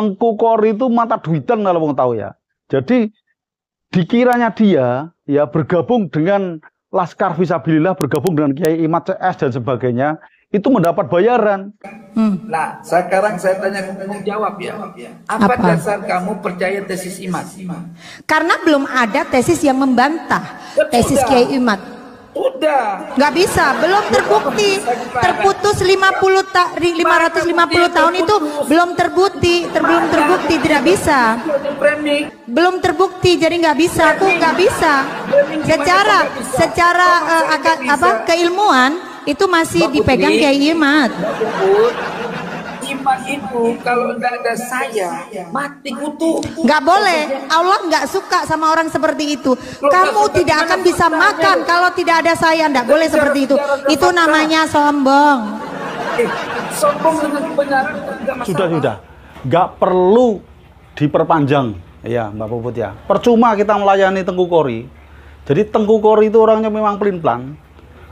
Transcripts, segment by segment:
Tengku Kori itu mata duitan kalau mau tahu ya. Jadi dikiranya dia ya bergabung dengan Laskar Fisabilillah, bergabung dengan Kiai Imad CS dan sebagainya, itu mendapat bayaran. Nah, sekarang saya tanya, kamu jawab ya. Apa dasar kamu percaya tesis Imad? Karena belum ada tesis yang membantah tesis Kiai Imad. Udah. Nggak bisa, belum terbukti. Terputus 550 tahun itu belum terbukti, tidak bisa. Belum terbukti, jadi nggak bisa. Aku nggak bisa. Secara keilmuan itu masih dipegang Kiai Imad. Imad itu kalau tidak ada saya mati kutu. Nggak boleh, Allah nggak suka sama orang seperti itu. Kamu tidak akan bisa makan kalau tidak ada saya. Nggak boleh seperti itu. Itu namanya sombong. Sombong dengan kebenaran. Sudah, nggak perlu diperpanjang ya Mbak Puput ya. Percuma kita melayani Tengku Kori. Jadi Tengku Kori itu orangnya memang pelin-pelan.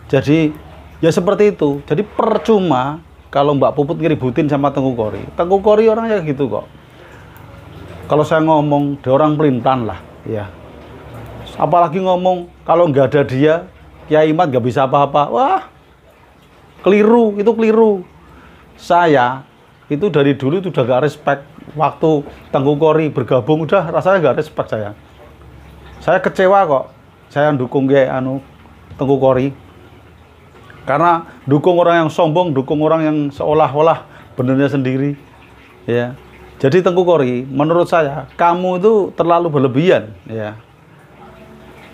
Jadi ya seperti itu. Jadi percuma kalau Mbak Puput ngeributin sama Tengku Kori. Tengku Kori orangnya gitu kok. Kalau saya ngomong, dia orang pelin-pelan lah, ya. Apalagi ngomong kalau nggak ada dia, Kiai Imad nggak bisa apa-apa. Wah, keliru, itu keliru. Saya itu dari dulu itu udah gak respect. Waktu Tengku Kori bergabung udah rasanya nggak respect saya. Saya kecewa kok. Saya dukung Tengku Kori. Karena dukung orang yang sombong, dukung orang yang seolah-olah benernya sendiri, ya. Jadi Tengku Kori, menurut saya, kamu itu terlalu berlebihan, ya.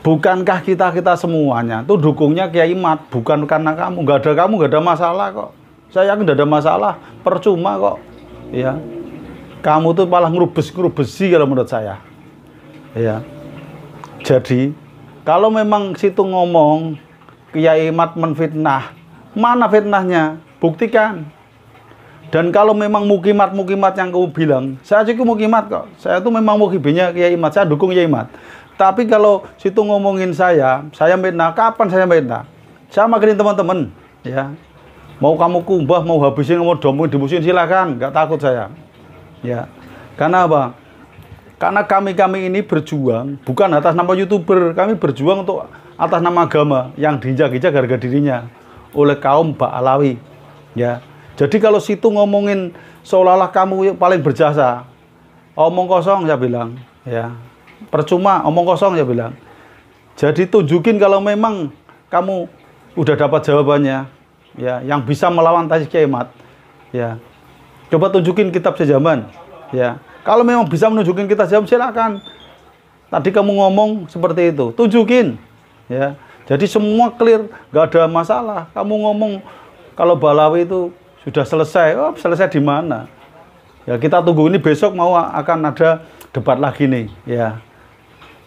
Bukankah kita semuanya tuh dukungnya Kiai Imad, bukan karena kamu, nggak ada masalah kok. Saya yakin nggak ada masalah, percuma kok, ya. Kamu tuh malah ngerubesi kalau menurut saya, ya. Jadi kalau memang situ ngomong Kiai Imad menfitnah, mana fitnahnya? Buktikan. Dan kalau memang mukimat yang kamu bilang, saya juga mukimat kok. Saya tuh memang mukibnya Kiai Imad, saya dukung Kiai Imad. Tapi kalau situ ngomongin saya fitnah, kapan saya fitnah? Saya makirin teman-teman, ya. Mau kamu kumbah, mau habisin, mau dimusuhin silakan, nggak takut saya. Ya. Karena apa? Karena kami ini berjuang bukan atas nama YouTuber, kami berjuang untuk atas nama agama yang diinjak-injak harga dirinya oleh kaum Ba'alawi, ya. Jadi kalau situ ngomongin seolah-olah kamu paling berjasa, omong kosong saya bilang, ya. Percuma omong kosong saya bilang. Jadi tunjukin kalau memang kamu udah dapat jawabannya, ya, yang bisa melawan tesis Kiai Imad, ya. Coba tunjukin kitab sejaman, ya. Kalau memang bisa menunjukin kitab sejaman silakan. Tadi kamu ngomong seperti itu, tunjukin. Ya, jadi semua clear, nggak ada masalah. Kamu ngomong kalau Balawi itu sudah selesai, selesai di mana? Ya kita tunggu ini besok akan ada debat lagi nih, ya,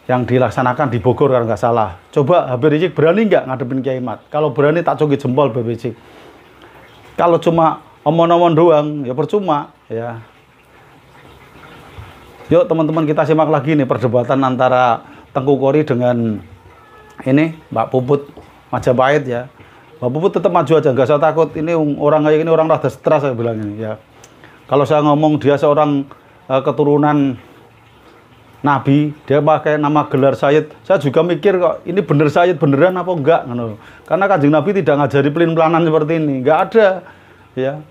yang dilaksanakan di Bogor kalau nggak salah. Coba Habib Rizik berani nggak ngadepin Kiai Imad? Kalau berani tak congit jempol Habib Rizik. Kalau cuma omong-omong doang, ya percuma, ya. Yuk teman-teman kita simak lagi nih perdebatan antara Tengku Kori dengan ini Mbak Puput Majapahit, ya. Mbak Puput tetap maju aja, nggak usah takut. Ini orang kayak ini orang rada stres saya bilang ini, ya. Kalau saya ngomong dia seorang keturunan Nabi, dia pakai nama gelar Sayyid, saya juga mikir kok ini bener Sayyid beneran apa enggak, karena Kanjeng Nabi tidak ngajari pelin-pelanan seperti ini, nggak ada, ya.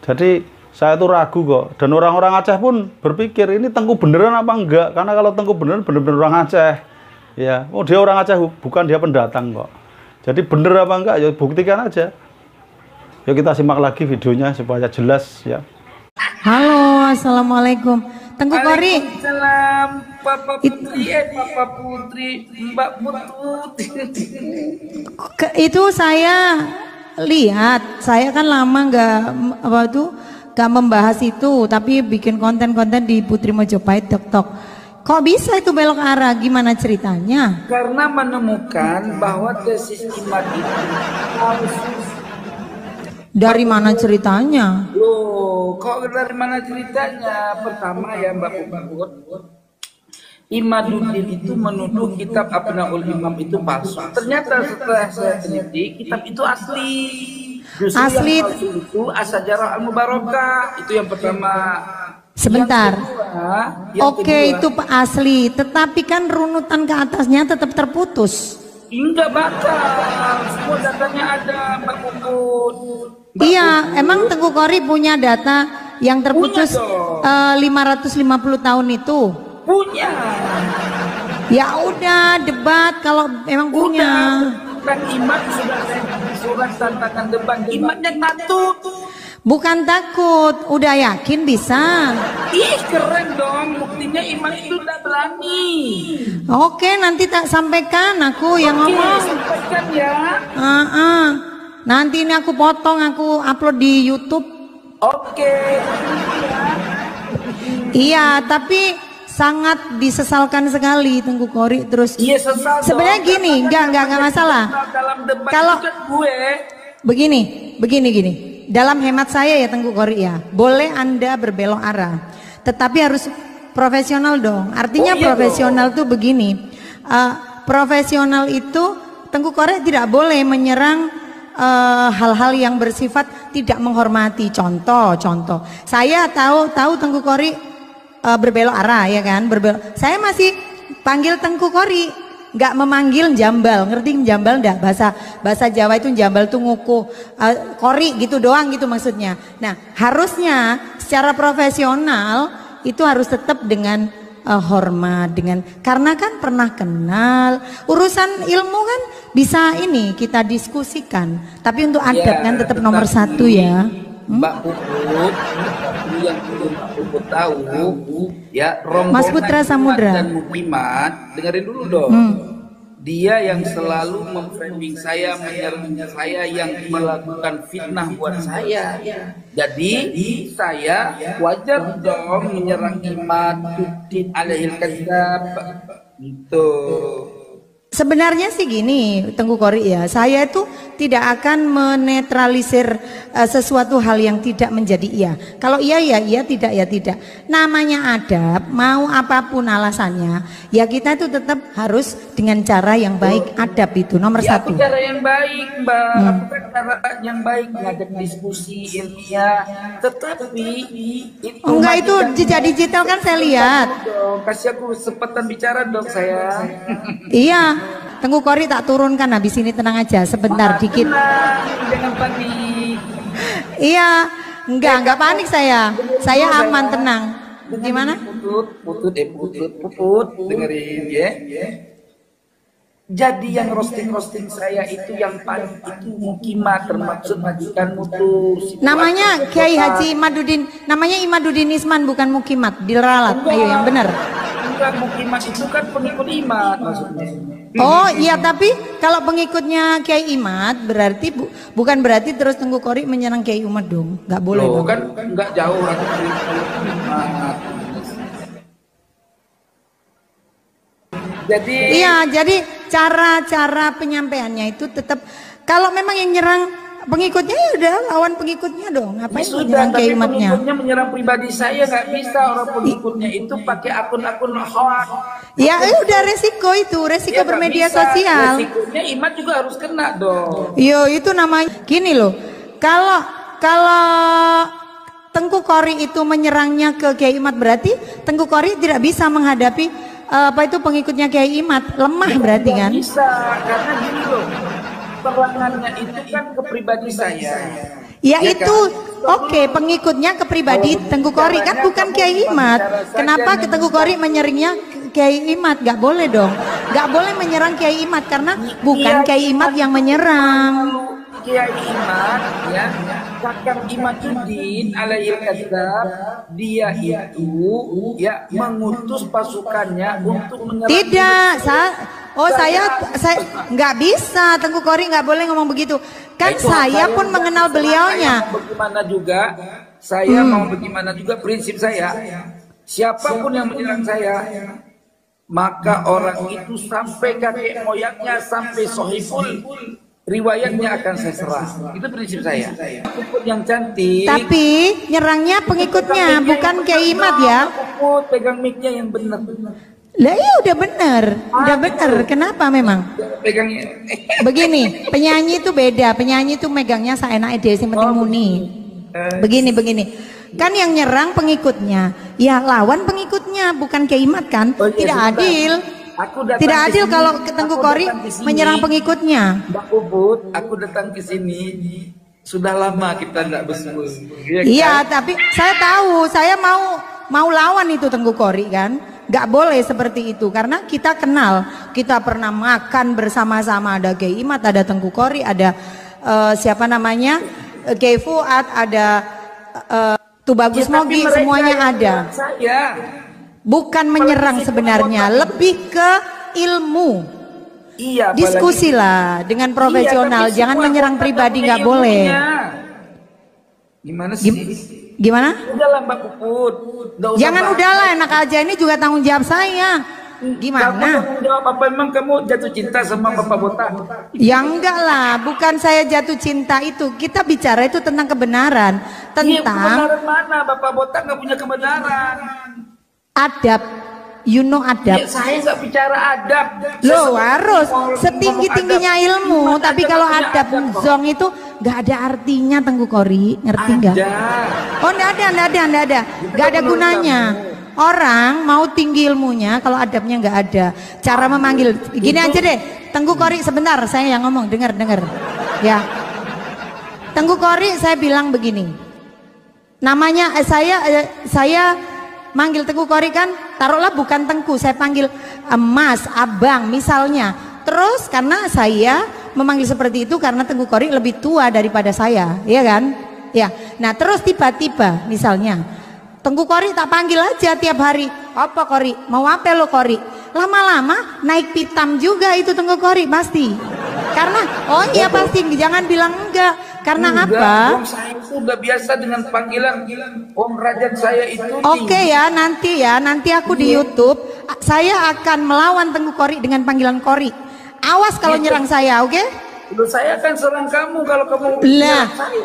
Jadi saya tuh ragu kok, dan orang-orang Aceh pun berpikir ini Tengku beneran apa enggak, karena kalau Tengku beneran bener-bener orang Aceh. Ya, oh dia orang Aceh, bukan dia pendatang kok. Jadi bener apa enggak, ya buktikan aja. Yuk kita simak lagi videonya supaya jelas, ya. Halo, assalamualaikum. Tengku Kori. Waalaikumsalam, Papa Putri, Mbak Putut. Itu saya lihat, saya kan lama nggak membahas itu, tapi bikin konten-konten di Putri Majapahit TikTok. Kok bisa itu belok arah? Gimana ceritanya? Karena menemukan bahwa tesis Imad itu harus. Dari mana ceritanya? Loh, kok dari mana ceritanya? Pertama ya Mbak Puput, Imaduddin itu menuduh kitab Abnaul Imam itu palsu. Ternyata setelah saya teliti, kitab itu asli. Justru Asli yang palsu itu As-Sajarah Al-Mubarakah, itu yang pertama. Sebentar. Yang Oke, kedua, itu asli, tetapi kan runutan ke atasnya tetap terputus. enggak bakal. Semua datanya ada, Mbak Puput. Iya, emang Tengku Kori punya data yang terputus Punya 550 tahun itu. Punya. Ya udah, debat kalau emang punya. Kan Imat sudah saya surat tantangan debat. Imatnya takut. Bukan takut, udah yakin bisa. Ih, keren dong. Buktinya Imat itu udah berani. Oke, nanti tak sampaikan aku yang Oke, ngomong. sampaikan ya. Nanti ini aku potong, aku upload di YouTube. Oke. Iya, tapi sangat disesalkan sekali Tengku Kori terus. Iya, sesal. Sebenarnya dong. gini, enggak masalah. Dalam debat Kalau- itu kan gue. Begini. Dalam hemat saya ya Tengku Kori ya, boleh Anda berbelok arah, tetapi harus profesional dong. Artinya Oh, iya profesional tuh begini, profesional itu Tengku Kori tidak boleh menyerang hal-hal yang bersifat tidak menghormati. Contoh, saya tahu Tengku Kori berbelok arah ya kan, saya masih panggil Tengku Kori. Nggak memanggil jambal, ngerti jambal enggak? Bahasa Jawa itu jambal tuh nguku kori gitu doang gitu maksudnya. Nah, harusnya secara profesional itu harus tetap dengan hormat, karena kan pernah kenal. Urusan ilmu kan bisa ini kita diskusikan, tapi untuk adab kan tetap nomor satu ya. Mbak Puput, yang belum Mbak Puput tahu, ya rombongan Mas Putra Samudra dan Mukimat, dengerin dulu dong. Dia yang selalu memframing saya, menyerang saya, yang melakukan fitnah buat saya. Jadi saya wajar dong menyerang Imat, Tudin, alaihil kadzab, gitu. Sebenarnya sih gini Tengku Kori ya, saya itu tidak akan menetralisir sesuatu hal yang tidak menjadi iya. Kalau iya ya iya, tidak ya tidak. Namanya adab, mau apapun alasannya, ya kita itu tetap harus dengan cara yang baik. Adab itu nomor Ya, satu. aku cara yang baik, Mbak. Aku kan cara yang baik ngajak diskusi ilmiah. Tetapi itu Enggak, itu jejak digital kan saya lihat. dong. Kasih aku kesempatan bicara dong saya. Iya, Tengku Kori tak turunkan habis ini, tenang aja sebentar dikit. Tenang, jangan panik. Iya, enggak panik saya. Saya aman, tenang. Gimana? Puput, dengerin ya. Jadi yang roasting saya itu yang paling itu Mukimat, termaksud majikan mutu. Namanya Kiai Haji Imaduddin, namanya Imaduddin Isman bukan Mukimat, diralat. Ayo yang benar. Bukan Mukimat itu kan pengikut Imat maksudnya. Oh iya, tapi kalau pengikutnya Kiai Imad berarti bukan berarti terus Tengku Kori menyerang Kiai Imad dong, nggak boleh Loh, dong. kan nggak jauh aku dari Imat. Jadi Iya, jadi cara penyampaiannya itu tetap, kalau memang yang nyerang pengikutnya ya udah lawan pengikutnya dong. Ngapain sudah, menyerang tapi Kiai Imadnya? pengikutnya menyerang pribadi saya nggak bisa. Orang pengikutnya itu pakai akun-akun hoax. Ya udah resiko itu, resiko Ya, nggak bermedia bisa. sosial. Resikonya Imat juga harus kena dong. Yo itu namanya gini loh. Kalau Tengku Kori itu menyerangnya ke Kiai Imad, berarti Tengku Kori tidak bisa menghadapi apa itu pengikutnya Kiai Imad, lemah berarti kan? Nggak bisa, karena gini loh, serangannya itu kan ke pribadi saya. Ya Ya itu kan? oke, pengikutnya ke pribadi Tengku Kori kan bukan Kiai Imad. Kenapa ke Tengku Kori menyerangnya Kiai Imad? Gak boleh dong, gak boleh menyerang Kiai Imad karena bukan Kiai Imad yang menyerang. Kiai Imad, ya, Kakang Imaduddin alaihil kadzab, dia itu ya mengutus pasukannya untuk menyerang. Tidak, saya nggak bisa, Tengku Kori nggak boleh ngomong begitu. Kan Itu saya pun yang mengenal beliaunya. Bagaimana juga, saya mau bagaimana juga prinsip saya. Siapapun yang menyerang saya, maka orang itu sampai kakek moyangnya, sampai sohiful riwayatnya akan saya serang. Itu prinsip saya. Puput yang cantik. Tapi nyerangnya pengikutnya, bukan Kiai Imad ya. Puput pegang mic-nya yang benar. Lah iya udah bener. Kenapa memang? Pegangnya. Begini, penyanyi itu beda. Penyanyi itu megangnya seenaknya dia, yang penting muni. Begini. Kan yang nyerang pengikutnya, ya lawan pengikutnya, bukan Kiai Imat kan? Oh, iya, Tidak sebentar. adil. Tidak adil kalau Tengku Kori menyerang pengikutnya. Mbak Puput, aku datang ke sini sudah lama kita tidak bertemu. Iya, tapi saya tahu, saya mau lawan itu Tengku Kori kan. Gak boleh seperti itu karena kita kenal, kita pernah makan bersama-sama, ada Kiai Imat, ada Tengku Kori, ada siapa namanya, Kiai Fuad, ada Tubagus Mogi, semuanya ada. Bukan menyerang sebenarnya, lebih ke ilmu. Iya, Diskusi lah dengan profesional, tapi jangan semua menyerang kota pribadi, punya nggak boleh. ilmunya. Gimana sih? Gimana? Udahlah Mbak Puput, nggak usah Jangan bahas. udahlah, enak aja, ini juga tanggung jawab saya. Kamu Gimana? tanggung jawab apa, emang kamu jatuh cinta sama Bapak Botak? Ya enggak lah, bukan saya jatuh cinta itu. Kita bicara itu tentang kebenaran, Iya, tentang kebenaran mana? Bapak Botak nggak punya kebenaran. adab. You know adab. Ya, saya nggak bicara adab. Loh, harus setinggi-tingginya ilmu, tapi kalau adab zong itu nggak ada artinya, Tengku Kori, ngerti nggak? Oh, nggak ada, nggak ada gunanya. Orang mau tinggi ilmunya, kalau adabnya nggak ada. Cara memanggil, gini aja deh, Tengku Kori sebentar, saya yang ngomong, dengar, ya. Tengku Kori, saya bilang begini, namanya saya manggil Tengku Kori kan, taruhlah bukan Tengku, saya panggil Mas, Abang misalnya. Terus karena saya memanggil seperti itu karena Tengku Kori lebih tua daripada saya, ya kan? Ya. Nah, terus tiba-tiba misalnya Tengku Kori tak panggil aja tiap hari. Apa Kori? Mau apa lo Kori? Lama-lama naik pitam juga itu Tengku Kori pasti. Karena oh iya pasti, jangan bilang enggak. Karena apa? Om saya sudah biasa dengan panggilan Om Rajat saya itu. Oke ya, nanti aku di YouTube saya akan melawan Tengku Kori dengan panggilan Kori. Awas kalau nyerang saya, oke? Loh, saya akan serang kamu kalau kamu Lah, serang saya.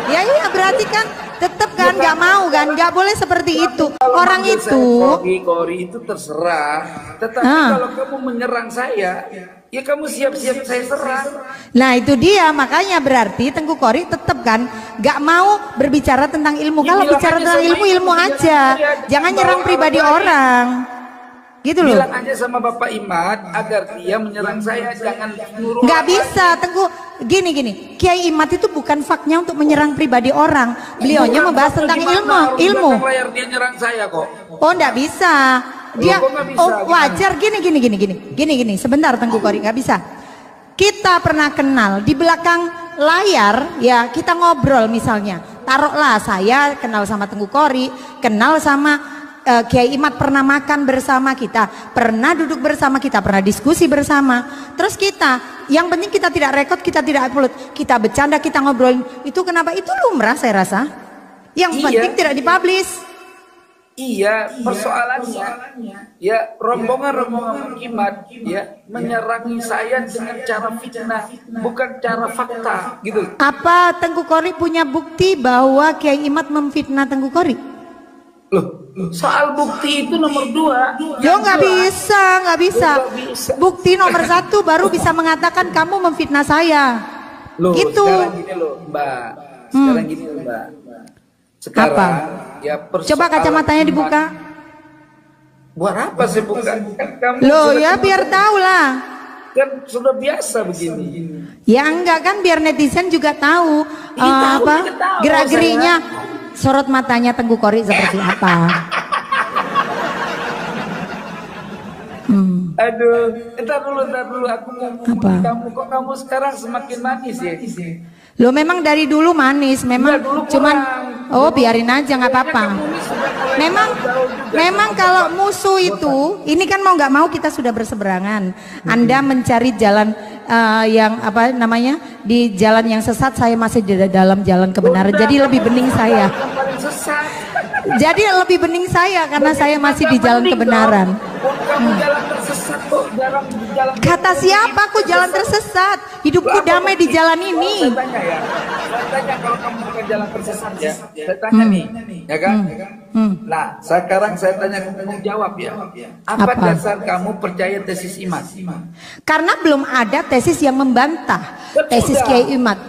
ya iya berarti kan tetap kan nggak mau kan, nggak boleh seperti itu. Kalau Orang manggil itu, saya Kori itu terserah. Tetapi kalau kamu menyerang saya, ya kamu siap-siap saya serang. nah itu dia makanya berarti Tengku Kori tetap kan nggak mau berbicara tentang ilmu. Ya, Kalau bilang bicara aja tentang sama ilmu, itu, ilmu bilang aja, aja. jangan Bawa nyerang pribadi orang lain. orang. Gitu loh. Bilang aja sama Bapak Imat agar dia menyerang saya, jangan nyuruh. Nggak orang bisa, Tengku. Gini, Kiai Imat itu bukan faknya untuk menyerang pribadi orang. Beliaunya Bukan, membahas Bapak tentang gimana? Di ilmu. belakang layar dia nyerang saya kok. Oh, nggak bisa. Dia, kok nggak bisa? oh wajar. Gini. Sebentar, Tengku Kori, nggak bisa. Kita pernah kenal di belakang layar, ya kita ngobrol misalnya. Taruhlah saya kenal sama Tengku Kori, kenal sama Kiai Imat, pernah makan bersama kita, pernah duduk bersama kita, pernah diskusi bersama. Terus kita, yang penting kita tidak rekod, kita tidak upload, kita bercanda, kita ngobrolin. Itu kenapa? Itu lumrah saya rasa. Yang Iya. penting tidak dipublish. Iya, persoalannya ya rombongan Imat ya menyerangi saya dengan cara fitnah, bukan cara fakta gitu. Apa Tengku Kori punya bukti bahwa Kiai Imat memfitnah Tengku Kori? Loh, soal bukti itu nomor 2. Yo nggak bisa. Nggak bisa. Bukti nomor 1 baru bisa mengatakan kamu memfitnah saya. Loh, Gitu. sekarang gini loh, Mbak. Sekarang gini loh, Mbak. Sekarang Apa? ya Coba kacamatanya dibuka. Buat apa sih buka? Kan kamu Loh sudah ya biar tahu lah. kan sudah biasa begini. Ya enggak kan biar netizen juga tahu Tahu, apa juga tahu, gerak-geriknya, sorot matanya Tengku Kori seperti apa. Aduh, entar dulu aku mau Apa? kamu kok kamu sekarang semakin manis ya? Lo memang dari dulu manis, memang Enggak, dulu cuman kurang. oh biarin aja nggak apa-apa. Kamu ini sudah mulai Memang jauh juga memang sama kalau Bapak. musuh itu ini kan mau nggak mau kita sudah berseberangan. Anda mencari jalan yang apa namanya di jalan yang sesat, saya masih di dalam jalan kebenaran. Jadi lebih bening saya. Yang paling sesat. Jadi lebih bening saya karena saya masih di jalan Mending kebenaran. dong. Kok kamu jalan tersesat kok jalan. Kata siapa aku jalan tersesat? Hidupku damai di jalan ini. Saya tanya ya. Saya tanya kalau kamu bukan jalan tersesat ya. Saya tanya nih, ya kan? Nah, sekarang saya tanya kamu jawab ya. Apa Apa? dasar kamu percaya tesis Imat? Karena belum ada tesis yang membantah Betul tesis dah. Kiai Imat.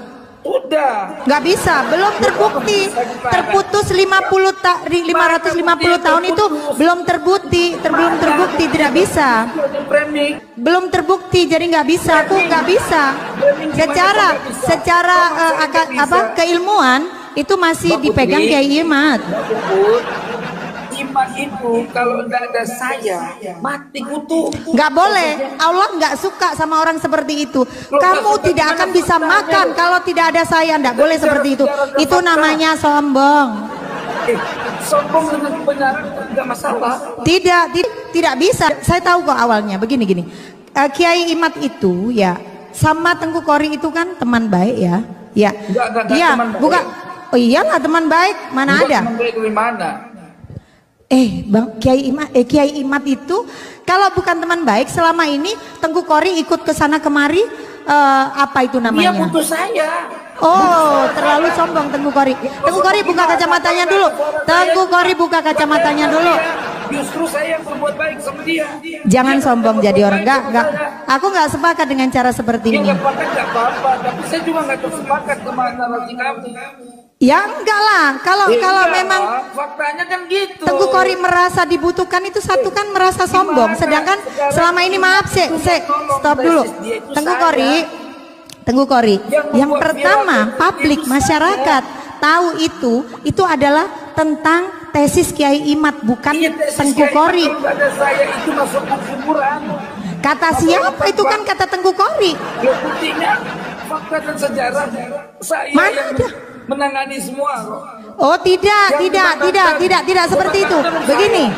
Sudah. Nggak bisa, belum terbukti. Terputus 550 tahun itu belum terbukti, belum terbukti, tidak bisa. Belum terbukti, jadi nggak bisa. Aku nggak bisa. Secara keilmuan itu masih dipegang Kiai Imad. Iman itu kalau tidak ada saya mati kutu. Nggak boleh, Allah nggak suka sama orang seperti itu. Kamu tidak akan bisa makan kalau tidak ada saya. Nggak boleh seperti itu. Itu namanya sombong. Sombong dengan kebenaran tidak masalah. Tidak bisa. Saya tahu kok awalnya. Begini. Kiai Imad itu ya sama Tengku Kori itu kan teman baik ya. Ya. Iya. Bukan. Oh iyalah teman baik. Mana ada? Teman baik dari mana? Bang Kiai Imad itu kalau bukan teman baik selama ini Tengku Kori ikut ke sana kemari apa itu namanya? Dia putus saya. Oh, terlalu sombong Tengku Kori. Tengku Kori buka kacamatanya dulu. Tengku Kori buka kacamatanya dulu. Justru saya yang berbuat baik sama dia. Jangan sombong jadi orang. Enggak. Aku nggak sepakat dengan cara seperti ini. Nggak apa-apa, tapi saya juga nggak sepakat sama narasi kamu. Ya enggak lah, kalau memang faktanya kan gitu. Tengku Kori merasa dibutuhkan itu satu kan merasa sombong, sedangkan selama ini maaf stop dulu. Tengku Kori, yang pertama publik masyarakat tahu itu adalah tentang tesis Kiai Imad, bukan Tengku Kori. Ada saya itu masuk kuburan. Kata siapa itu kan kata Tengku Kori. Buktinya fakta dan sejarah saya mana yang ada? Menangani semua. Oh tidak seperti itu. Begini,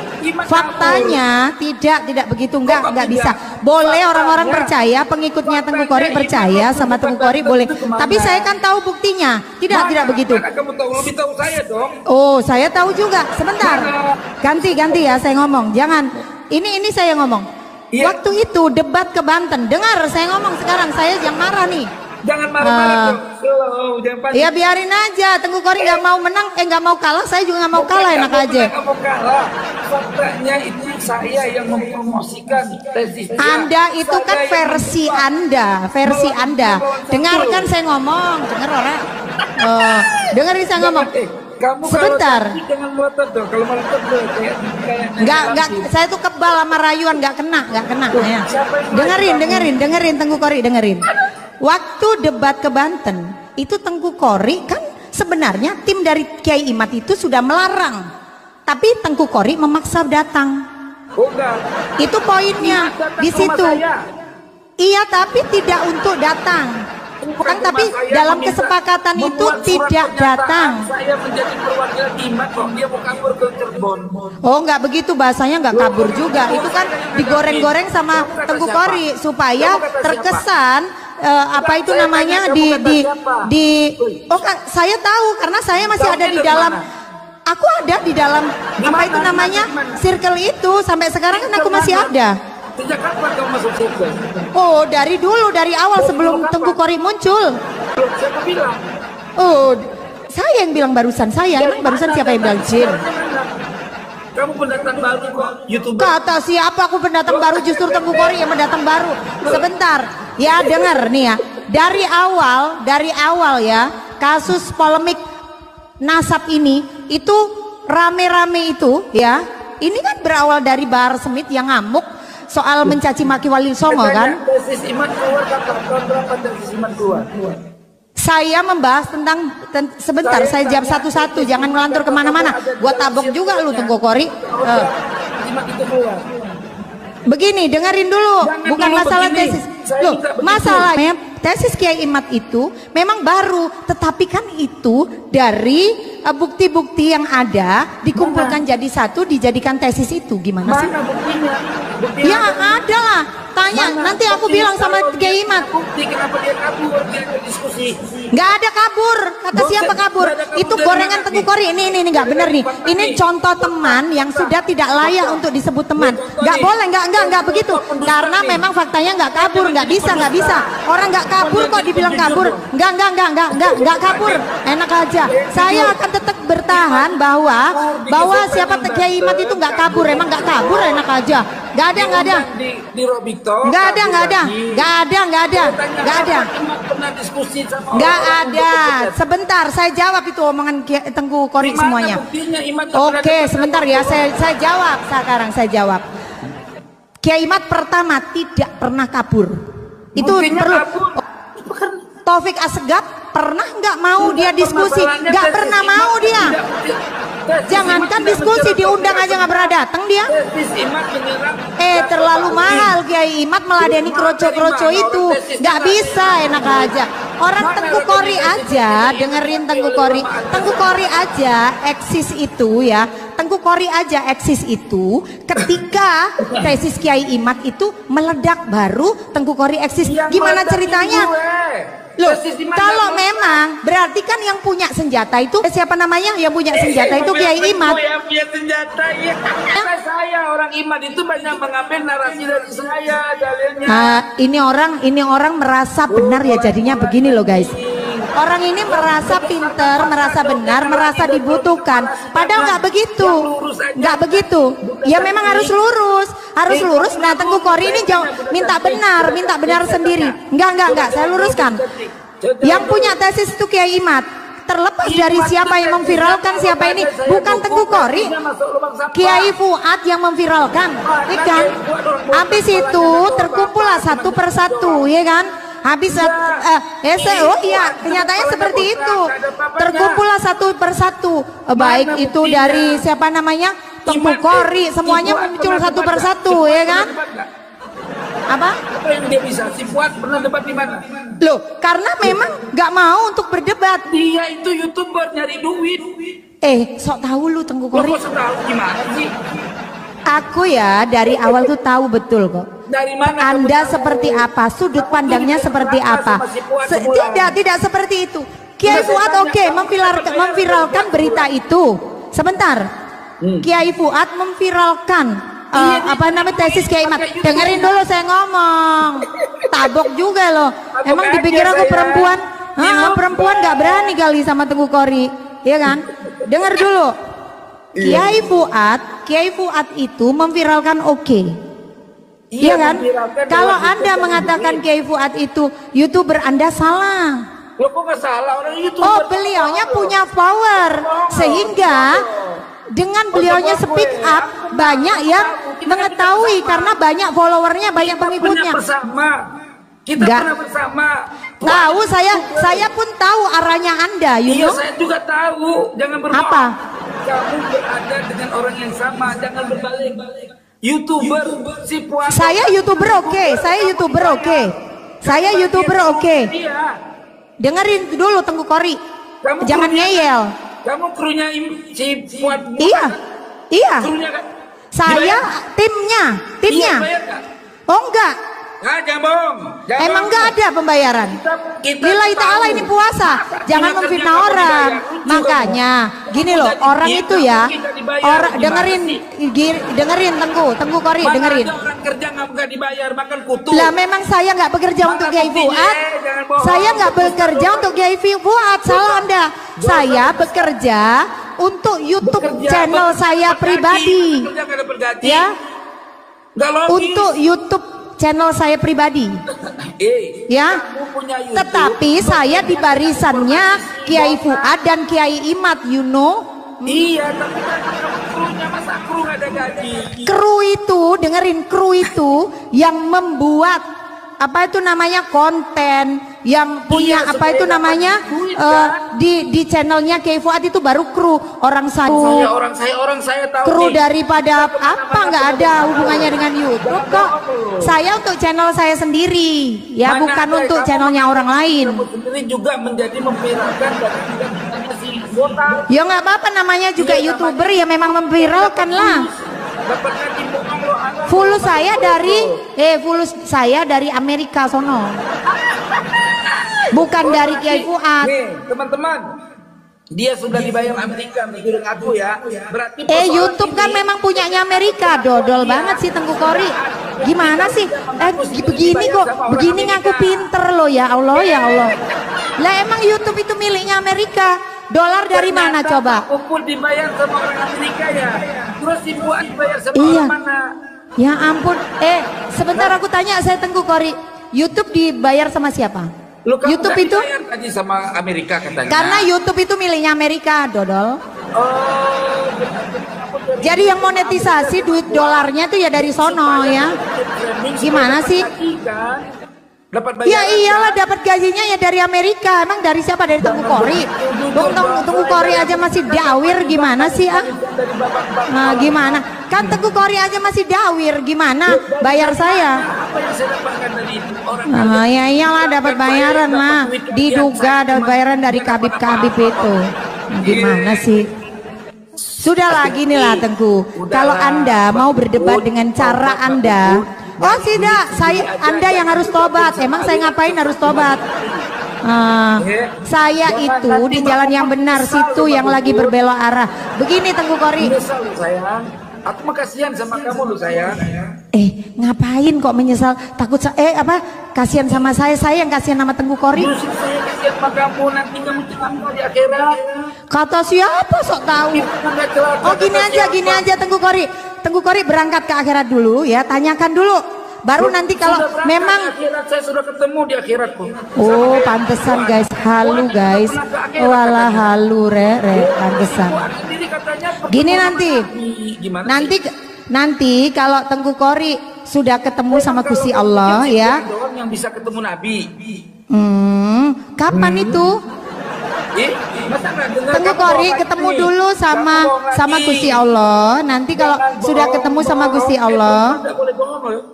faktanya tidak begitu, enggak bisa. Boleh orang-orang percaya, pengikutnya Tengku Kori percaya sama Tengku Kori boleh. Tapi saya kan tahu buktinya, tidak begitu. Kamu tahu lebih tahu saya dong. Oh saya tahu juga. Sebentar, ganti ya saya ngomong. Jangan, ini saya ngomong. Waktu itu debat ke Banten, dengar saya ngomong sekarang, saya yang marah nih. Jangan marah-marah jangan panik. Ya biarin aja, Tengku Kori nggak mau menang, nggak mau kalah, saya juga nggak mau kalah, enak aja. Nggak mau kalah. Faktanya itu saya yang mempromosikan tesis dia. Anda itu kan versi Anda. Dengarkan saya ngomong, dengar orang. Dengerin saya ngomong. Kamu sebentar. Jangan melotot dong. Kalau melotot tuh kayak Enggak, saya tuh kebal sama rayuan, nggak kena ya. Dengerin Tengku Kori, dengerin. Waktu debat ke Banten, itu Tengku Kori kan sebenarnya tim dari Kiai Imad itu sudah melarang. Tapi Tengku Kori memaksa datang. Itu poinnya di situ. Iya, tapi tidak untuk datang. Kan tapi dalam kesepakatan itu tidak datang. Saya menjadi perwakilan Imad kok, dia mau kabur ke Cirebon. Oh nggak begitu bahasanya, nggak kabur juga. Itu kan digoreng-goreng sama Tengku Kori supaya terkesan apa itu namanya oh kan saya tahu karena saya masih ada di dalam. Aku ada di dalam apa itu namanya circle itu sampai sekarang kan aku masih ada. Sejak kapan kamu masuk circle? Oh dari dulu, dari awal sebelum Tengku Kori muncul. Siapa bilang? Oh saya yang bilang barusan, emang barusan siapa yang bilang Jin? Kamu pendatang baru kok, YouTuber. Kata siapa aku pendatang baru, justru Tengku Kori yang pendatang baru. Sebentar, ya dengar nih ya. Dari awal ya, kasus polemik nasab ini itu rame-rame itu ya. Ini kan berawal dari Bahar Smith yang ngamuk soal mencaci maki Wali Songo kan. Tesis Imad keluar kapan? Tahun berapa tesis Imad keluar? Saya membahas tentang sebentar, saya jawab satu-satu, jangan ngelantur kemana-mana. Gua tabok juga lu Tengku Kori. Begini, dengerin dulu, bukan masalah tesis. Loh, masalahnya tesis Kiai Imad itu memang baru, tetapi kan itu dari bukti-bukti yang ada dikumpulkan jadi satu, dijadikan tesis itu. Gimana sih? Mana buktinya? Ya ada lah. Tanya, nanti aku bilang sama Kiai Imad. Bukti kenapa dia kabur? Dia ada diskusi. Nggak ada kabur. Kata siapa kabur? Itu gorengan Tengku Kori. Ini nggak benar nih. Ini contoh teman yang sudah tidak layak untuk disebut teman. Nggak boleh, nggak begitu. Karena memang faktanya nggak kabur, nggak bisa. Orang nggak kabur kok dibilang kabur. Nggak kabur. Enak aja. Saya akan tetap bertahan bahwa siapa Kiai Imad itu nggak kabur. Emang nggak kabur, enak aja. Nggak ada. Di Robito. Nggak ada. pernah diskusi sama Nggak orang-orang ada. berkepentingan. Sebentar, saya jawab itu omongan Tengku Kori Di mana semuanya. buktinya Imat nggak pernah Oke, debat sebentar sama ya, orang? saya jawab sekarang, saya jawab. Kiai Imat pertama tidak pernah kabur. Itu Buktinya perlu. kabur. Bukan. Taufik Assegaf pernah nggak mau dia diskusi? Permasalahannya Nggak tesis pernah Imat mau dia. tesis Jangankan Imat diskusi, tidak diundang menyerang aja nggak pernah datang dia. tesis Imat menyerang Terlalu Bapak mahal Kiai Imat meladeni kroco-kroco itu. Nggak bisa, enak aja. Orang Tengku Kori aja, dengerin Tengku Kori. Tengku Kori aja eksis itu ya. Tengku Kori aja eksis itu ketika tesis Kiai Imat itu meledak, baru Tengku Kori eksis. Yang Gimana meledak ceritanya? gue. Loh, Tesis Imat kalau nggak memang berarti kan yang punya senjata itu siapa namanya? Yang punya senjata itu Kiai Imat. Yang punya senjata ya. Saya orang Imat itu banyak mengambil narasi dari saya dalilnya. Ini orang merasa benar ya, jadinya begini loh guys. Orang ini merasa pinter, merasa benar, merasa dibutuhkan. Padahal nggak begitu, nggak begitu. Ya memang harus lurus, harus lurus. Nah Tengku Kori ini jauh minta benar sendiri. Enggak, saya luruskan. Yang punya tesis itu Kiai Imat. Terlepas dari siapa yang memviralkan, siapa ini, bukan Tengku Kori. Kiai Fuad yang memviralkan, ya kan? Habis itu terkumpullah satu persatu, ya kan? Habis oh iya, kenyataannya seperti itu. Terkumpullah satu persatu, baik itu dari siapa namanya, Tengku Kori, semuanya muncul satu persatu, ya kan? Apa? Apa yang dia bisa? Si Fuad pernah debat di mana? Loh, karena memang nggak mau untuk berdebat. Dia itu YouTuber nyari duit. Sok tahu lu Tengku Lo Kori. kok tahu gimana sih? Aku ya dari awal tuh tahu betul kok. Dari mana? Anda kamu tahu? seperti apa, sudut pandangnya seperti apa. Tidak seperti itu. Kiai Fuad oke, memviralkan berita itu. Sebentar. Kiai Fuad memviralkan apa namanya tesis Kiai Imat. Dengerin dulu saya ngomong. Tabok juga loh. Emang dipikir aku perempuan? Perempuan nggak berani kali sama Tengku Kori, ya kan? Dengar dulu. Kiai Fuad itu memviralkan oke. Iya kan? Kalau Anda mengatakan Kiai Fuad itu YouTuber, Anda salah. Lo kok nggak salah, orang YouTuber. Oh, beliaunya punya power sehingga dengan beliaunya speak up banyak yang mengetahui karena banyak followernya, banyak pengikutnya. Kita pernah bersama. Tahu saya pun tahu arahnya Anda, Iya, saya juga tahu. Jangan berbohong. Apa? Kamu berada dengan orang yang sama, jangan berbalik. YouTuber si Fuad. Saya YouTuber oke. Saya YouTuber oke. Dengerin dulu Tengku Kori. Jangan ngeyel. Kamu krunya si Fuad. Iya. Krunya kan? Saya timnya. Iya, bayar nggak? Oh enggak. Nah, jangan bohong. Emang enggak ada pembayaran. Lillahi ta'ala ini puasa. Jangan memfitnah orang. Makanya gini loh, orang itu ya, orang dengerin Tengku Kori, dengerin. Orang kerja nggak dibayar, makan kutu. Lah memang saya nggak bekerja untuk Kiai Fuad. Saya nggak bekerja untuk Kiai Fuad, salah Anda. Saya bekerja untuk YouTube channel saya pribadi. Ya. Untuk YouTube channel saya pribadi. Ya. Tetapi saya di barisannya Kiai Fuad dan Kiai Imat, you know. Iya, tapi kan krunya masa kru nggak ada gaji. Kru itu, dengerin, kru itu yang membuat apa itu namanya konten, yang punya apa itu namanya di channelnya Kiai Fuad itu baru kru. Orang saya tahu. Kru daripada apa, nggak ada hubungannya dengan YouTube kok. Saya untuk channel saya sendiri, ya bukan untuk channelnya orang lain. Kamu sendiri juga menjadi memviralkan dari si Botak. Ya nggak apa-apa, namanya juga YouTuber ya, memang memviralkan lah. Fulus saya dari Amerika sono. Bukan dari Kiai Fuad. Nih, teman-teman. Dia sudah dibayar Amerika, menurut aku ya. Berarti YouTube kan memang punyanya Amerika. Dodol banget sih Tengku Kori. Gimana sih? Begini kok, begini ngaku pinter loh, ya Allah, ya Allah. Lah emang YouTube itu miliknya Amerika. Dolar dari mana coba? Kumpul dibayar sama orang Amerika ya. Terus si Fuad dibayar sama Iya. orang mana? Ya ampun. Sebentar aku tanya, saya Tengku Kori. YouTube dibayar sama siapa? Lu kamu YouTube nggak itu dibayar tadi sama Amerika katanya. karena YouTube itu miliknya Amerika, Dodol. Oh, Jadi yang monetisasi duit dolarnya tuh ya dari sono ya. Gimana sih? Dapat Ya bayaran. iyalah dapat gajinya ya dari Amerika. Emang dari siapa? Dari Tengku Kori. Tengku Kori aja masih dawir gimana sih ah? Nah, gimana? Kan Tengku Kori aja masih dawir gimana? Bayar saya. Apa yang saya dapatkan dari orang Nah, ya iyalah dapat bayaran lah. Diduga dapat bayaran dari kabib-kabib itu. Nah, gimana sih? Sudahlah gini lah Tengku. Kalau Anda mau berdebat dengan cara Anda, oh tidak, Anda yang harus tobat. Emang saya ngapain harus tobat? Saya itu di jalan yang benar, situ yang lagi berbelok arah. Begini Tengku Kori. Menyesal lu sayang. Aku mah kasihan sama kamu lu sayang. Ngapain kok menyesal? Takut kasihan sama saya yang kasihan sama Tengku Kori. Justru saya kasihan sama kamu, nanti kamu celaka di akhirat. Kata siapa sok tahu? Oh gini aja Tengku Kori. Tengku Kori berangkat ke akhirat dulu ya, tanyakan dulu. Baru nanti kalau memang saya sudah ketemu di akhiratku. oh pantesan guys, halu guys. Walah halu re pantesan. Gini nanti kalau Tengku Kori sudah ketemu sama Gusti Allah ya. Yang bisa ketemu Nabi. Kapan itu? Tengku Kori ketemu dulu sama Gusti Allah. Nanti kalau sudah ketemu sama Gusti Allah,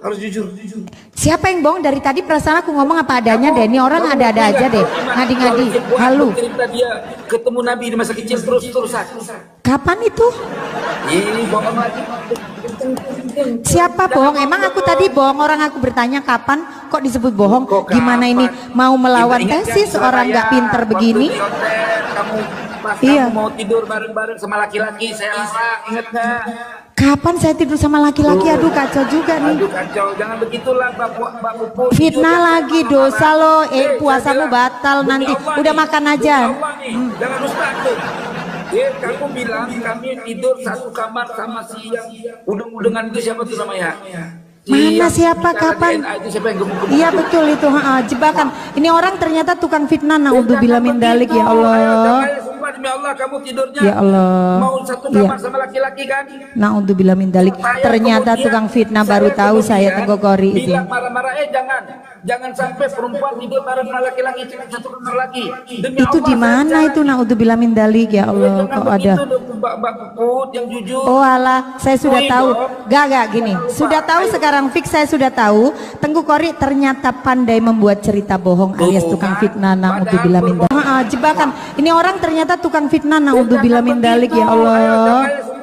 harus jujur. siapa yang bohong dari tadi? Perasaan aku ngomong apa adanya deh. Ini orang ada-ada aja deh. Ngadi-ngadi. Halu. Cerita dia ketemu Nabi di masa kecil terus-terusan. Kapan itu? Ini bohong lagi. Siapa bohong? Emang aku tadi bohong? Orang aku bertanya kapan kok disebut bohong? Gimana ini mau melawan tesis orang nggak pinter begini? Kamu mau tidur bareng-bareng sama laki-laki, saya larang, inget nggak? Kapan saya tidur sama laki-laki? Aduh kacau juga nih. Aduh kacau, jangan begitulah Mbak Puput. Fitnah lagi, dosa lo. Puasamu batal nanti. Udah makan aja. Jangan dusta tuh. Kamu bilang kami tidur satu kamar sama si yang udeng-udengan itu siapa tuh namanya? Mana siapa kapan? Iya betul itu, jebakan. Ini orang ternyata tukang fitnah. Naudzubillah min dalik ya Allah. Demi Allah kamu tidurnya ya Allah. Mau satu kamar sama laki-laki kan? Naudzubillah min dalik. Ternyata tukang fitnah, baru tahu saya Tengku Kori itu. Bilang marah-marah jangan sampai perempuan tidur bareng laki-laki cuma satu kamar lagi. Itu di mana itu? Naudzubillah min dalik ya Allah. Kok ada? Mbak Puput yang jujur. Oh alah, saya sudah tahu. Gak gini. Sudah tahu sekarang fix, saya sudah tahu. Tengku Kori ternyata pandai membuat cerita bohong alias tukang fitnah. Naudzubillah min dalik. Jebakan. Ini orang ternyata tukang fitnah. Naudzubillah min dalik ya Allah.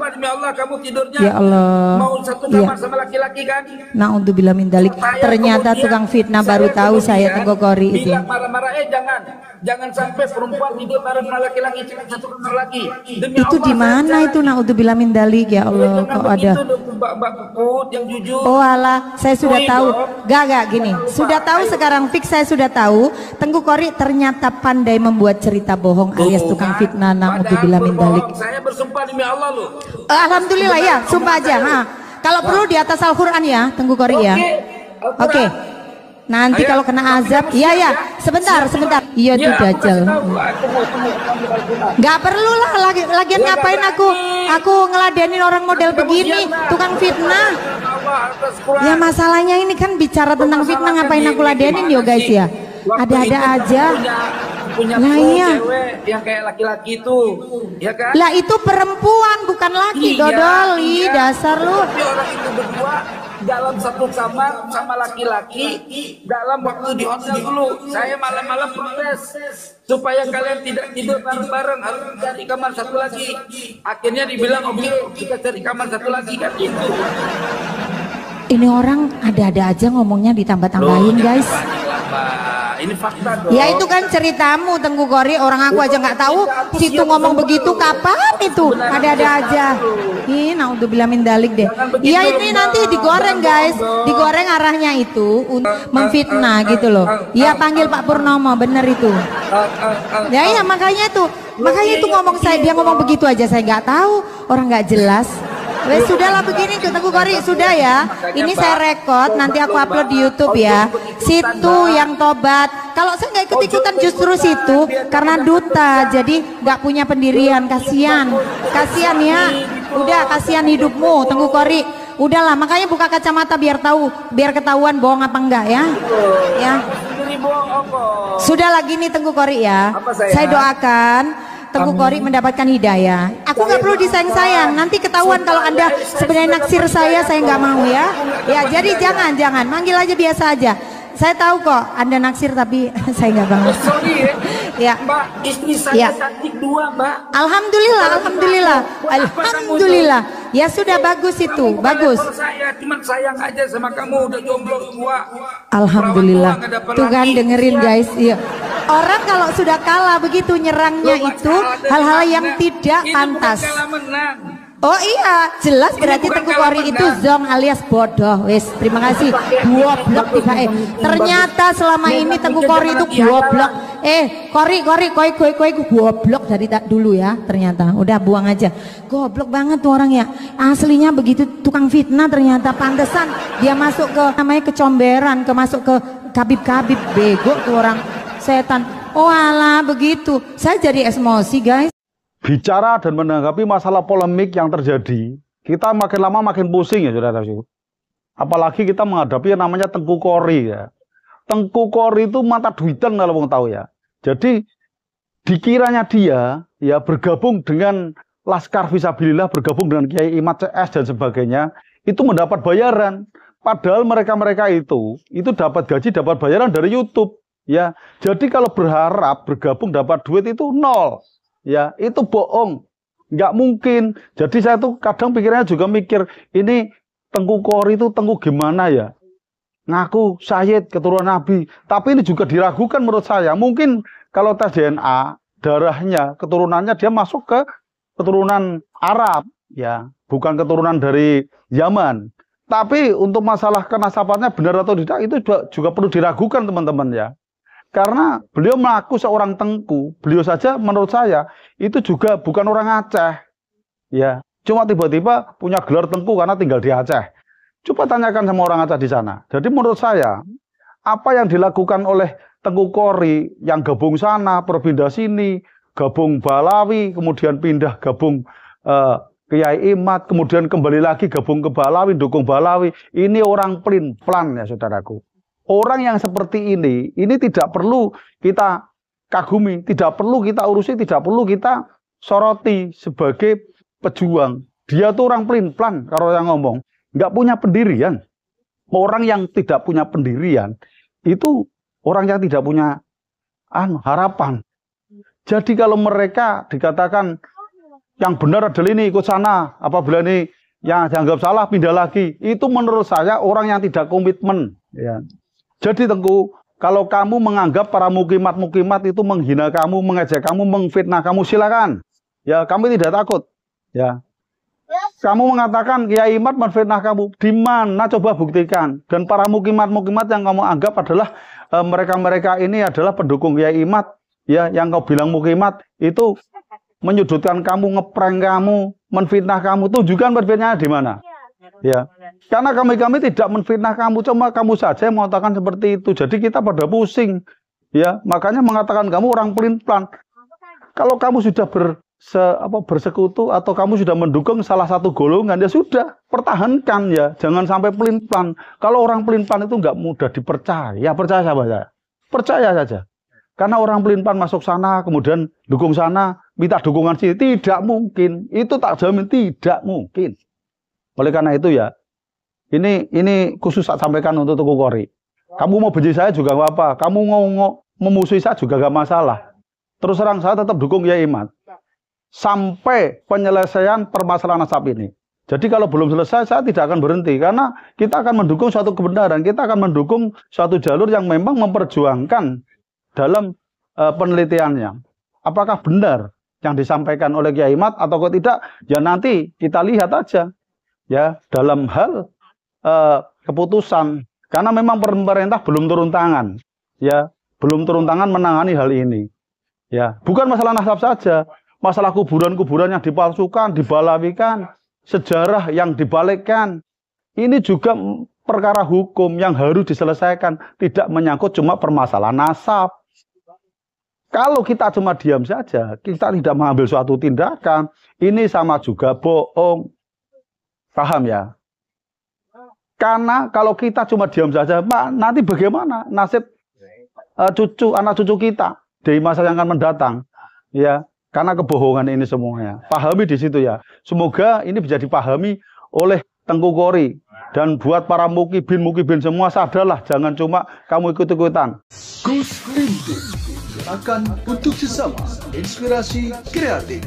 Demi Allah kamu tidurnya ya Allah. Mau satu kamar sama laki-laki kan? Naudzubillah min dalik. Ternyata tukang fitnah, baru tahu saya Tengku Kori itu. Bilang marah-marah jangan sampai perempuan tidur bareng laki-laki cuma satu kamar lagi. Itu di mana itu? Naudzubillah min dalik ya Allah. Kok ada? Mbak Puput yang jujur. Oh alah, saya sudah tahu. Gak gini. Sudah tahu sekarang fix, saya sudah tahu. Tengku Kori ternyata pandai membuat cerita bohong alias tukang fitnah. Naudzubillah min dalik. Saya bersumpah demi Allah loh. Alhamdulillah ya, sumpah aja. Kalau perlu di atas Al-Quran ya, Tengku Kori ya. Oke. Nanti kalau kena azab, iya. Sebentar. Iya tuh Dajjal. Gak perlu lah, lagian ngapain aku ngeladenin orang model begini, tukang fitnah. Ya masalahnya ini kan bicara tentang fitnah, ngapain aku ladenin yo guys ya. Ada-ada aja. Nah iya. Yang kayak laki-laki itu, ya kan? Lah itu perempuan bukan laki, Dodol. Dasar lu. Tapi orang itu berdua dalam satu kamar sama laki-laki dalam waktu di hotel dulu. Saya malam-malam protes supaya kalian tidak tidur bareng-bareng, harus cari kamar satu lagi. Akhirnya dibilang oke, kita cari kamar satu lagi kan itu. Ini orang ada-ada aja ngomongnya, ditambah-tambahin guys. Ini fakta dong. Ya itu kan ceritamu Tengku Kori, orang aku aja nggak tahu. Situ ngomong begitu kapan itu? Ada-ada aja. Ih, naudzubillah min dalik deh. Iya ini nanti digoreng guys, digoreng arahnya itu memfitnah gitu loh. Iya panggil Pak Purnomo, bener itu. Ya iya makanya itu ngomong dia ngomong begitu aja saya nggak tahu, orang nggak jelas. Wes sudahlah begini Tengku Kori, sudah ya. Ini saya rekod, nanti aku upload di YouTube ya. Situ yang tobat. Kalau saya nggak ikut-ikutan justru situ karena duta, jadi nggak punya pendirian. Kasihan, kasihan ya. Udah kasihan hidupmu Tengku Kori. Udahlah, makanya buka kacamata biar tahu, biar ketahuan bohong apa enggak ya. Ya. Sudah lagi nih Tengku Kori ya. Saya doakan Tengku Kori mendapatkan hidayah. Aku nggak perlu disayang-sayang. Nanti ketahuan kalau Anda sebenarnya naksir saya nggak mau ya. Ya jadi jangan manggil aja biasa aja. Saya tahu kok Anda naksir tapi saya nggak banget. Sorry ya. Mbak, istri saya cantik 2 Mbak. Alhamdulillah, alhamdulillah. Ya sudah bagus itu, bagus. Saya cuma sayang aja sama kamu udah jomblo 2. Alhamdulillah. Tuh kan dengerin guys, iya. Orang kalau sudah kalah begitu nyerangnya itu hal-hal yang tidak pantas. Oh iya, jelas berarti Tengku Kori itu zong alias bodoh. Wes, terima kasih. Goblok tiba ternyata selama ini Tengku Kori itu goblok. Kori goblok dari dulu ya. Ternyata udah buang aja. Goblok banget tuh orang ya. Aslinya begitu tukang fitnah ternyata. Pantesan dia masuk ke namanya kecomberan, masuk ke kabib-kabib. Bego tuh orang setan. Oh alah begitu. Saya jadi emosi guys. Bicara dan menanggapi masalah polemik yang terjadi, kita makin lama makin pusing ya saudara. Apalagi kita menghadapi yang namanya Tengku Kori ya. Tengku Kori itu mata duitan kalau mau tahu ya. Jadi dikiranya dia ya bergabung dengan Laskar Fisabilillah, bergabung dengan Kiai Imad CS dan sebagainya, itu mendapat bayaran. Padahal mereka-mereka itu dapat gaji, dapat bayaran dari YouTube ya. Jadi kalau berharap bergabung dapat duit itu nol. Ya, itu bohong. Nggak mungkin. Jadi saya tuh kadang pikirnya juga mikir, ini Tengku Kori itu Tengku gimana ya? Ngaku Sayyid keturunan Nabi. Tapi ini juga diragukan menurut saya. Mungkin kalau tes DNA, darahnya, keturunannya dia masuk ke keturunan Arab. Ya, bukan keturunan dari Yaman. Tapi untuk masalah kenasabannya benar atau tidak, itu juga perlu diragukan teman-teman ya. Karena beliau mengaku seorang Tengku, beliau saja menurut saya itu juga bukan orang Aceh, ya. Cuma tiba-tiba punya gelar Tengku karena tinggal di Aceh. Coba tanyakan sama orang Aceh di sana. Jadi menurut saya apa yang dilakukan oleh Tengku Kori yang gabung sana, berpindah sini, gabung Balawi, kemudian pindah gabung Kiai Imad, kemudian kembali lagi gabung ke Balawi, dukung Balawi. Ini orang pelin-pelan ya saudaraku. Orang yang seperti ini tidak perlu kita kagumi, tidak perlu kita urusi, tidak perlu kita soroti sebagai pejuang. Dia tuh orang pelin-pelan kalau yang ngomong, nggak punya pendirian. Orang yang tidak punya pendirian itu orang yang tidak punya harapan. Jadi kalau mereka dikatakan yang benar adalah ini ikut sana, apabila ini yang dianggap salah pindah lagi, itu menurut saya orang yang tidak komitmen. Ya. Jadi Tengku, kalau kamu menganggap para mukimat-mukimat itu menghina kamu, mengejek kamu, mengfitnah kamu, silakan. Ya, kami tidak takut. Ya. Kamu mengatakan Kiai Imad menfitnah kamu, di mana coba buktikan. Dan para mukimat-mukimat yang kamu anggap adalah mereka-mereka ini adalah pendukung Kiai Imad, ya, yang kau bilang mukimat itu menyudutkan kamu, ngeprank kamu, menfitnah kamu, tunjukkan berbedanya di mana. Ya, karena kami tidak menfitnah kamu, cuma kamu saja yang mengatakan seperti itu. Jadi kita pada pusing, ya, makanya mengatakan kamu orang pelin-pelan. Kalau kamu sudah bersekutu atau kamu sudah mendukung salah satu golongan, ya sudah, pertahankan ya, jangan sampai pelin-pelan. Kalau orang pelin-pelan itu nggak mudah dipercaya, percaya saja, percaya saja. Karena orang pelin-pelan masuk sana, kemudian dukung sana, minta dukungan sini, tidak mungkin. Itu tak jamin tidak mungkin. Oleh karena itu ya, ini khusus saya sampaikan untuk Tengku Kori. Kamu mau benci saya juga nggak apa, kamu mau memusuhi saya juga nggak masalah. Terus terang saya tetap dukung Kiai Imad sampai penyelesaian permasalahan nasab ini. Jadi kalau belum selesai saya tidak akan berhenti karena kita akan mendukung suatu kebenaran, kita akan mendukung suatu jalur yang memang memperjuangkan dalam penelitiannya. Apakah benar yang disampaikan oleh Kiai Imad atau tidak? Ya nanti kita lihat aja. Ya, dalam hal keputusan, karena memang pemerintah belum turun tangan, ya, belum turun tangan menangani hal ini, ya, bukan masalah nasab saja, masalah kuburan-kuburan yang dipalsukan, dibalawikan, sejarah yang dibalikkan. Ini juga perkara hukum yang harus diselesaikan, tidak menyangkut cuma permasalahan nasab. Kalau kita cuma diam saja, kita tidak mengambil suatu tindakan, ini sama juga bohong. Paham ya? Karena kalau kita cuma diam saja, Pak, nanti bagaimana nasib anak cucu kita di masa yang akan mendatang? Ya, karena kebohongan ini semuanya. Pahami di situ ya. Semoga ini bisa dipahami oleh Tengku Kori. Dan buat para mukibin semua, sadarlah, jangan cuma kamu ikut-ikutan. Gus Rindu, gerakan untuk sesama, inspirasi kreatif.